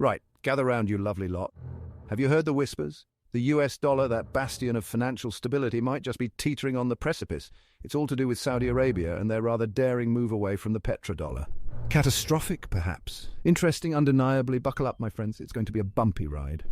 Right, gather round, you lovely lot. Have you heard the whispers? The US dollar, that bastion of financial stability, might just be teetering on the precipice. It's all to do with Saudi Arabia and their rather daring move away from the petrodollar. Catastrophic, perhaps. Interesting, undeniably. Buckle up, my friends. It's going to be a bumpy ride.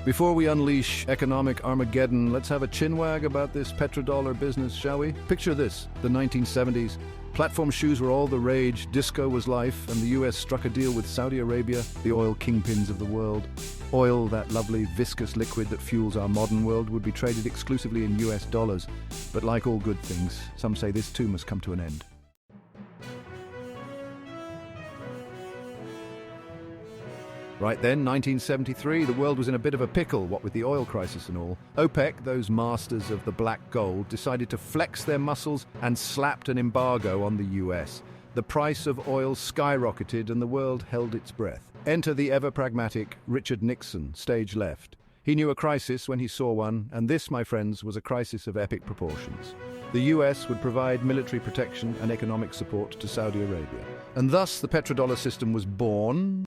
Before we unleash economic Armageddon, let's have a chinwag about this petrodollar business, shall we? Picture this, the 1970s. Platform shoes were all the rage, disco was life, and the US struck a deal with Saudi Arabia, the oil kingpins of the world. Oil, that lovely viscous liquid that fuels our modern world, would be traded exclusively in US dollars. But like all good things, some say this too must come to an end. Right then, 1973, the world was in a bit of a pickle, what with the oil crisis and all. OPEC, those masters of the black gold, decided to flex their muscles and slapped an embargo on the US. The price of oil skyrocketed and the world held its breath. Enter the ever-pragmatic Richard Nixon, stage left. He knew a crisis when he saw one, and this, my friends, was a crisis of epic proportions. The US would provide military protection and economic support to Saudi Arabia. And thus the petrodollar system was born.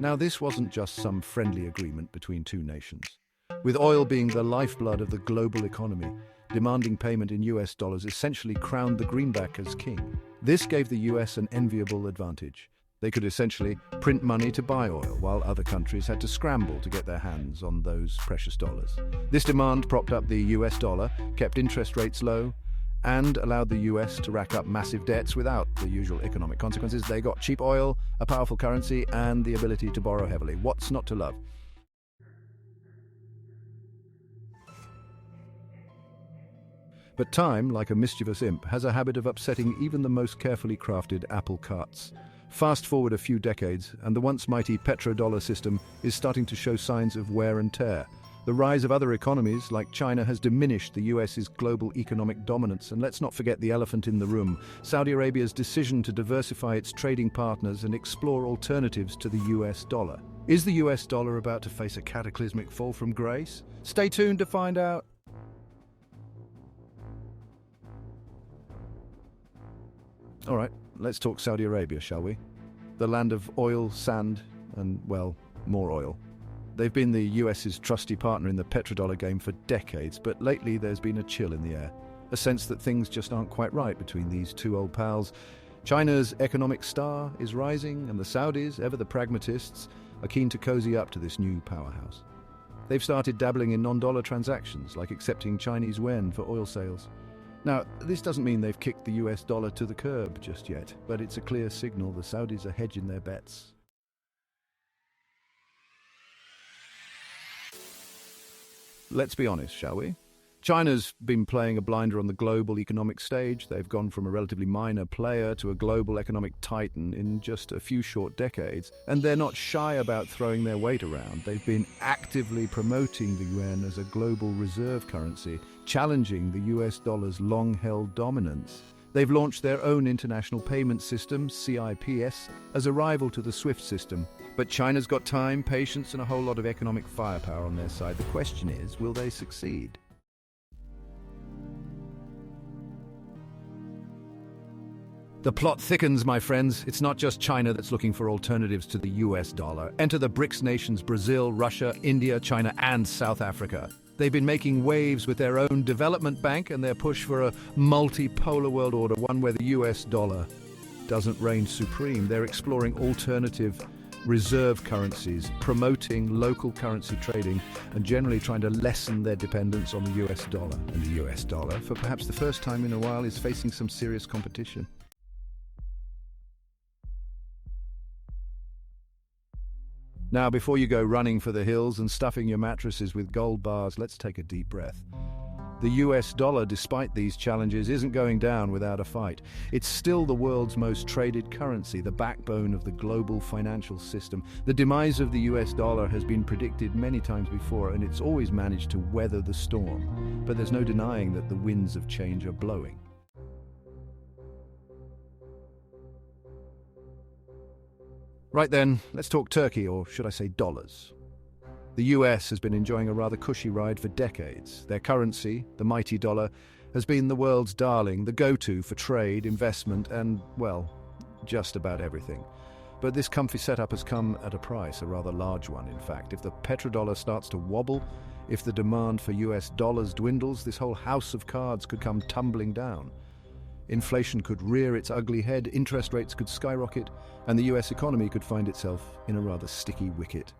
Now, this wasn't just some friendly agreement between two nations. With oil being the lifeblood of the global economy, demanding payment in US dollars essentially crowned the greenback as king. This gave the US an enviable advantage. They could essentially print money to buy oil, while other countries had to scramble to get their hands on those precious dollars. This demand propped up the US dollar, kept interest rates low, and allowed the US to rack up massive debts without the usual economic consequences. They got cheap oil, a powerful currency, and the ability to borrow heavily. What's not to love? But time, like a mischievous imp, has a habit of upsetting even the most carefully crafted apple carts. Fast forward a few decades, and the once mighty petrodollar system is starting to show signs of wear and tear. The rise of other economies, like China, has diminished the US's global economic dominance. And let's not forget the elephant in the room, Saudi Arabia's decision to diversify its trading partners and explore alternatives to the US dollar. Is the US dollar about to face a cataclysmic fall from grace? Stay tuned to find out. All right, let's talk Saudi Arabia, shall we? The land of oil, sand, and, well, more oil. They've been the US's trusty partner in the petrodollar game for decades, but lately there's been a chill in the air. A sense that things just aren't quite right between these two old pals. China's economic star is rising, and the Saudis, ever the pragmatists, are keen to cozy up to this new powerhouse. They've started dabbling in non-dollar transactions, like accepting Chinese yuan for oil sales. Now, this doesn't mean they've kicked the US dollar to the curb just yet, but it's a clear signal the Saudis are hedging their bets. Let's be honest, shall we? China's been playing a blinder on the global economic stage. They've gone from a relatively minor player to a global economic titan in just a few short decades, and they're not shy about throwing their weight around. They've been actively promoting the yuan as a global reserve currency, challenging the US dollar's long-held dominance. They've launched their own international payment system, CIPS, as a rival to the SWIFT system. But China's got time, patience, and a whole lot of economic firepower on their side. The question is, will they succeed? The plot thickens, my friends. It's not just China that's looking for alternatives to the US dollar. Enter the BRICS nations Brazil, Russia, India, China, and South Africa. They've been making waves with their own development bank and their push for a multipolar world order, one where the US dollar doesn't reign supreme. They're exploring alternative reserve currencies, promoting local currency trading, and generally trying to lessen their dependence on the US dollar. And the US dollar, for perhaps the first time in a while, is facing some serious competition. Now, before you go running for the hills and stuffing your mattresses with gold bars, let's take a deep breath. The US dollar, despite these challenges, isn't going down without a fight. It's still the world's most traded currency, the backbone of the global financial system. The demise of the US dollar has been predicted many times before, and it's always managed to weather the storm. But there's no denying that the winds of change are blowing. Right then, let's talk Turkey, or should I say dollars. The US has been enjoying a rather cushy ride for decades. Their currency, the mighty dollar, has been the world's darling, the go-to for trade, investment, and, well, just about everything. But this comfy setup has come at a price, a rather large one, in fact. If the petrodollar starts to wobble, if the demand for US dollars dwindles, this whole house of cards could come tumbling down. Inflation could rear its ugly head, interest rates could skyrocket, and the US economy could find itself in a rather sticky wicket.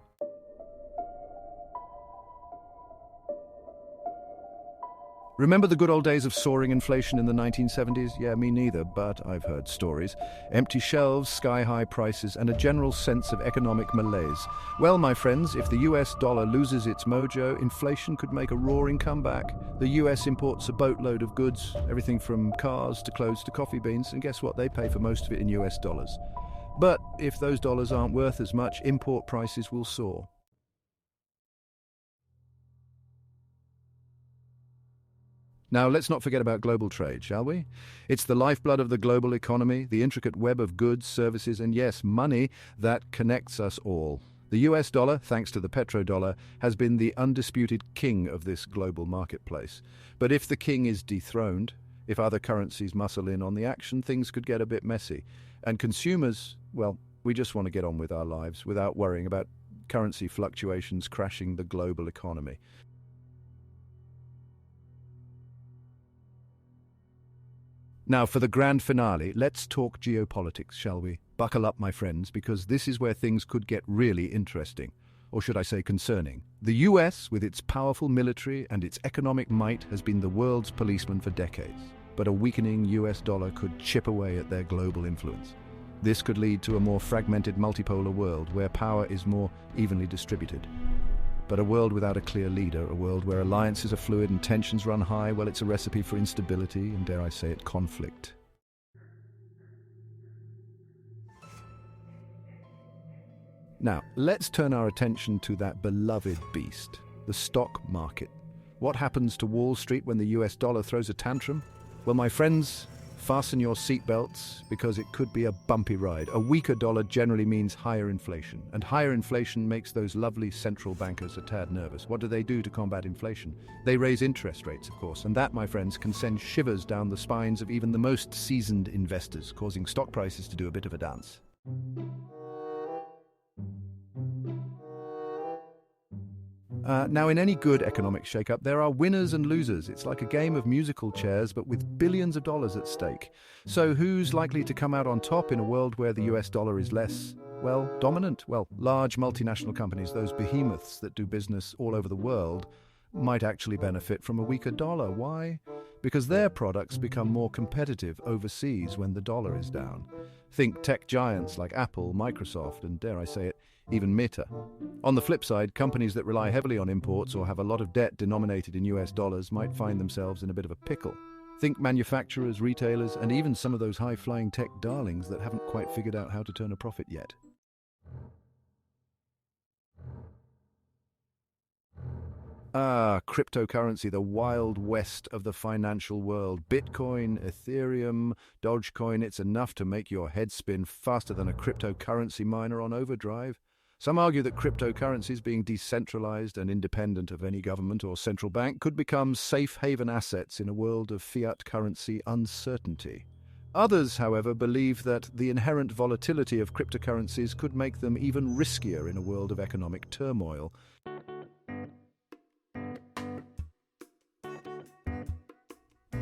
Remember the good old days of soaring inflation in the 1970s? Yeah, me neither, but I've heard stories. Empty shelves, sky-high prices, and a general sense of economic malaise. Well, my friends, if the US dollar loses its mojo, inflation could make a roaring comeback. The US imports a boatload of goods, everything from cars to clothes to coffee beans, and guess what? They pay for most of it in US dollars. But if those dollars aren't worth as much, import prices will soar. Now, let's not forget about global trade, shall we? It's the lifeblood of the global economy, the intricate web of goods, services, and yes, money that connects us all. The US dollar, thanks to the petrodollar, has been the undisputed king of this global marketplace. But if the king is dethroned, if other currencies muscle in on the action, things could get a bit messy. And consumers, well, we just want to get on with our lives without worrying about currency fluctuations crashing the global economy. Now, for the grand finale, let's talk geopolitics, shall we? Buckle up, my friends, because this is where things could get really interesting. Or should I say concerning. The US, with its powerful military and its economic might, has been the world's policeman for decades. But a weakening US dollar could chip away at their global influence. This could lead to a more fragmented multipolar world where power is more evenly distributed. But a world without a clear leader, a world where alliances are fluid and tensions run high, well, it's a recipe for instability and, dare I say it, conflict. Now, let's turn our attention to that beloved beast, the stock market. What happens to Wall Street when the US dollar throws a tantrum? Well, my friends, fasten your seatbelts because it could be a bumpy ride. A weaker dollar generally means higher inflation, and higher inflation makes those lovely central bankers a tad nervous. What do they do to combat inflation? They raise interest rates, of course, and that, my friends, can send shivers down the spines of even the most seasoned investors, causing stock prices to do a bit of a dance. Now, in any good economic shake-up, there are winners and losers. It's like a game of musical chairs, but with billions of dollars at stake. So who's likely to come out on top in a world where the US dollar is less, well, dominant? Well, large multinational companies, those behemoths that do business all over the world, might actually benefit from a weaker dollar. Why? Because their products become more competitive overseas when the dollar is down. Think tech giants like Apple, Microsoft, and, dare I say it, even Meta. On the flip side, companies that rely heavily on imports or have a lot of debt denominated in US dollars might find themselves in a bit of a pickle. Think manufacturers, retailers, and even some of those high-flying tech darlings that haven't quite figured out how to turn a profit yet. Cryptocurrency, the wild west of the financial world. Bitcoin, Ethereum, Dogecoin, it's enough to make your head spin faster than a cryptocurrency miner on overdrive. Some argue that cryptocurrencies, being decentralized and independent of any government or central bank, could become safe haven assets in a world of fiat currency uncertainty. Others, however, believe that the inherent volatility of cryptocurrencies could make them even riskier in a world of economic turmoil.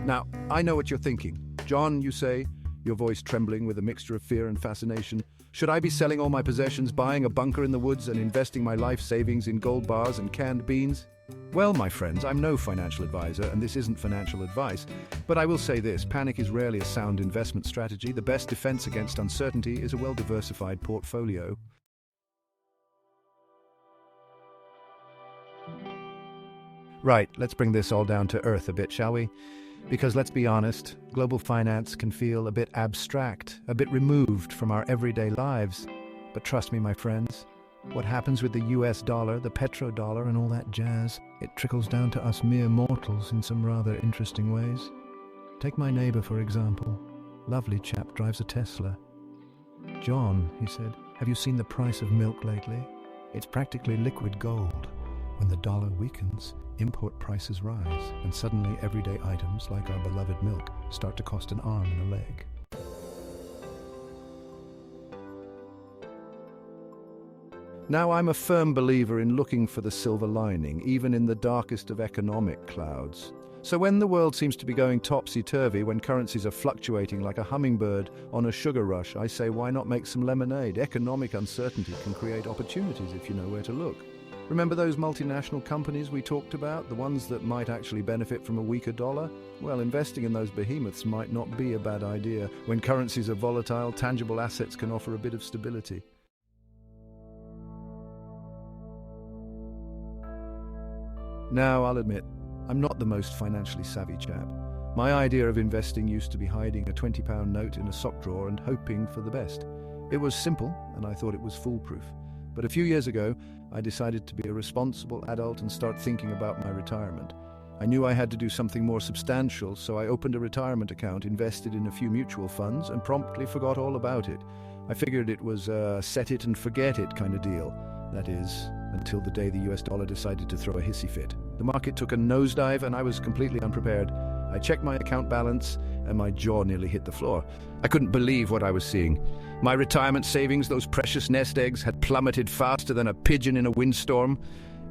Now, I know what you're thinking. John, you say, your voice trembling with a mixture of fear and fascination. Should I be selling all my possessions, buying a bunker in the woods, and investing my life savings in gold bars and canned beans? Well, my friends, I'm no financial advisor, and this isn't financial advice. But I will say this, panic is rarely a sound investment strategy. The best defense against uncertainty is a well-diversified portfolio. Right, let's bring this all down to earth a bit, shall we? Because let's be honest, global finance can feel a bit abstract, a bit removed from our everyday lives. But trust me, my friends, what happens with the US dollar, the petrodollar, and all that jazz, it trickles down to us mere mortals in some rather interesting ways. Take my neighbor, for example. Lovely chap, drives a Tesla. John, he said, have you seen the price of milk lately? It's practically liquid gold. When the dollar weakens, import prices rise, and suddenly everyday items like our beloved milk start to cost an arm and a leg. Now, I'm a firm believer in looking for the silver lining, even in the darkest of economic clouds. So when the world seems to be going topsy-turvy, when currencies are fluctuating like a hummingbird on a sugar rush, I say, why not make some lemonade? Economic uncertainty can create opportunities if you know where to look. Remember those multinational companies we talked about, the ones that might actually benefit from a weaker dollar? Well, investing in those behemoths might not be a bad idea. When currencies are volatile, tangible assets can offer a bit of stability. Now, I'll admit, I'm not the most financially savvy chap. My idea of investing used to be hiding a £20 note in a sock drawer and hoping for the best. It was simple, and I thought it was foolproof. But a few years ago, I decided to be a responsible adult and start thinking about my retirement. I knew I had to do something more substantial, so I opened a retirement account, invested in a few mutual funds, and promptly forgot all about it. I figured it was a set it and forget it kind of deal. That is, until the day the US dollar decided to throw a hissy fit. The market took a nosedive and I was completely unprepared. I checked my account balance and my jaw nearly hit the floor. I couldn't believe what I was seeing. My retirement savings, those precious nest eggs, had plummeted faster than a pigeon in a windstorm.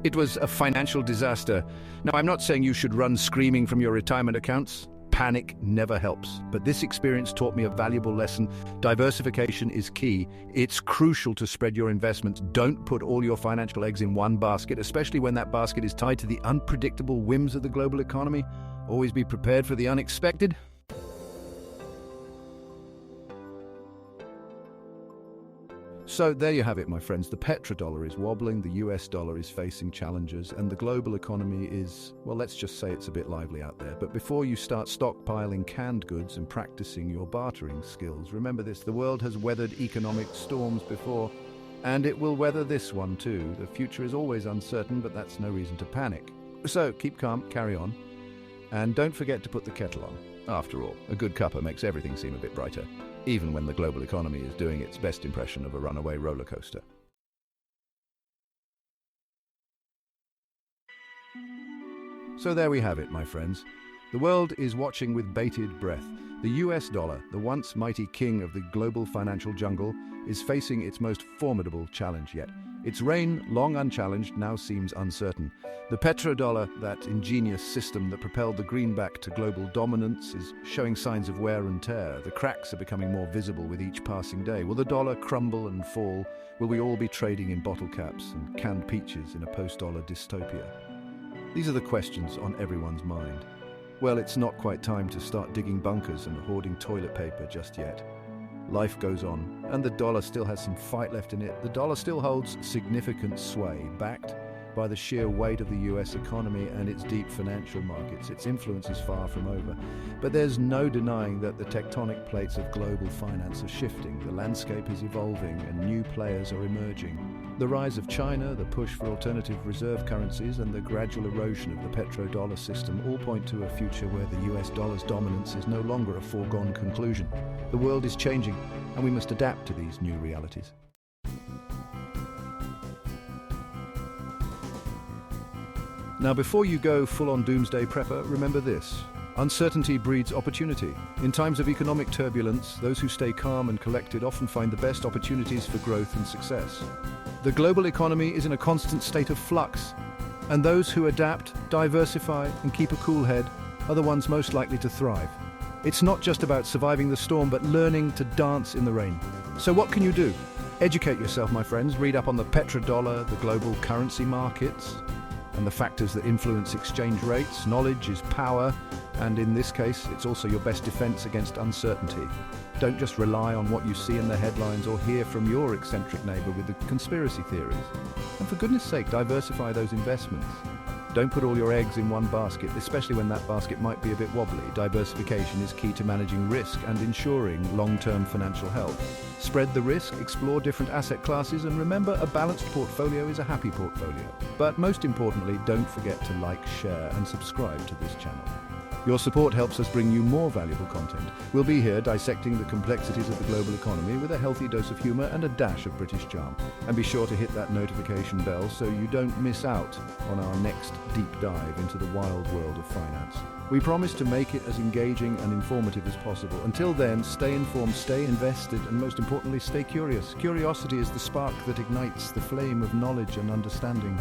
It was a financial disaster. Now, I'm not saying you should run screaming from your retirement accounts. Panic never helps. But this experience taught me a valuable lesson. Diversification is key. It's crucial to spread your investments. Don't put all your financial eggs in one basket, especially when that basket is tied to the unpredictable whims of the global economy. Always be prepared for the unexpected. So there you have it, my friends. The petrodollar is wobbling, the US dollar is facing challenges, and the global economy is, well, let's just say it's a bit lively out there. But before you start stockpiling canned goods and practicing your bartering skills, remember this: the world has weathered economic storms before, and it will weather this one too. The future is always uncertain, but that's no reason to panic. So keep calm, carry on, and don't forget to put the kettle on. After all, a good cuppa makes everything seem a bit brighter, even when the global economy is doing its best impression of a runaway roller coaster. So there we have it, my friends. The world is watching with bated breath. The US dollar, the once mighty king of the global financial jungle, is facing its most formidable challenge yet. Its reign, long unchallenged, now seems uncertain. The petrodollar, that ingenious system that propelled the greenback to global dominance, is showing signs of wear and tear. The cracks are becoming more visible with each passing day. Will the dollar crumble and fall? Will we all be trading in bottle caps and canned peaches in a post-dollar dystopia? These are the questions on everyone's mind. Well, it's not quite time to start digging bunkers and hoarding toilet paper just yet. Life goes on, and the dollar still has some fight left in it. The dollar still holds significant sway, backed by the sheer weight of the US economy and its deep financial markets. Its influence is far from over. But there's no denying that the tectonic plates of global finance are shifting. The landscape is evolving and new players are emerging. The rise of China, the push for alternative reserve currencies, and the gradual erosion of the petrodollar system all point to a future where the US dollar's dominance is no longer a foregone conclusion. The world is changing, and we must adapt to these new realities. Now, before you go full-on doomsday prepper, remember this: uncertainty breeds opportunity. In times of economic turbulence, those who stay calm and collected often find the best opportunities for growth and success. The global economy is in a constant state of flux, and those who adapt, diversify, and keep a cool head are the ones most likely to thrive. It's not just about surviving the storm, but learning to dance in the rain. So what can you do? Educate yourself, my friends. Read up on the petrodollar, the global currency markets, and the factors that influence exchange rates. Knowledge is power, and in this case, it's also your best defense against uncertainty. Don't just rely on what you see in the headlines or hear from your eccentric neighbor with the conspiracy theories. And for goodness sake, diversify those investments. Don't put all your eggs in one basket, especially when that basket might be a bit wobbly. Diversification is key to managing risk and ensuring long-term financial health. Spread the risk, explore different asset classes, and remember, a balanced portfolio is a happy portfolio. But most importantly, don't forget to like, share, and subscribe to this channel. Your support helps us bring you more valuable content. We'll be here dissecting the complexities of the global economy with a healthy dose of humour and a dash of British charm. And be sure to hit that notification bell so you don't miss out on our next deep dive into the wild world of finance. We promise to make it as engaging and informative as possible. Until then, stay informed, stay invested, and most importantly, stay curious. Curiosity is the spark that ignites the flame of knowledge and understanding.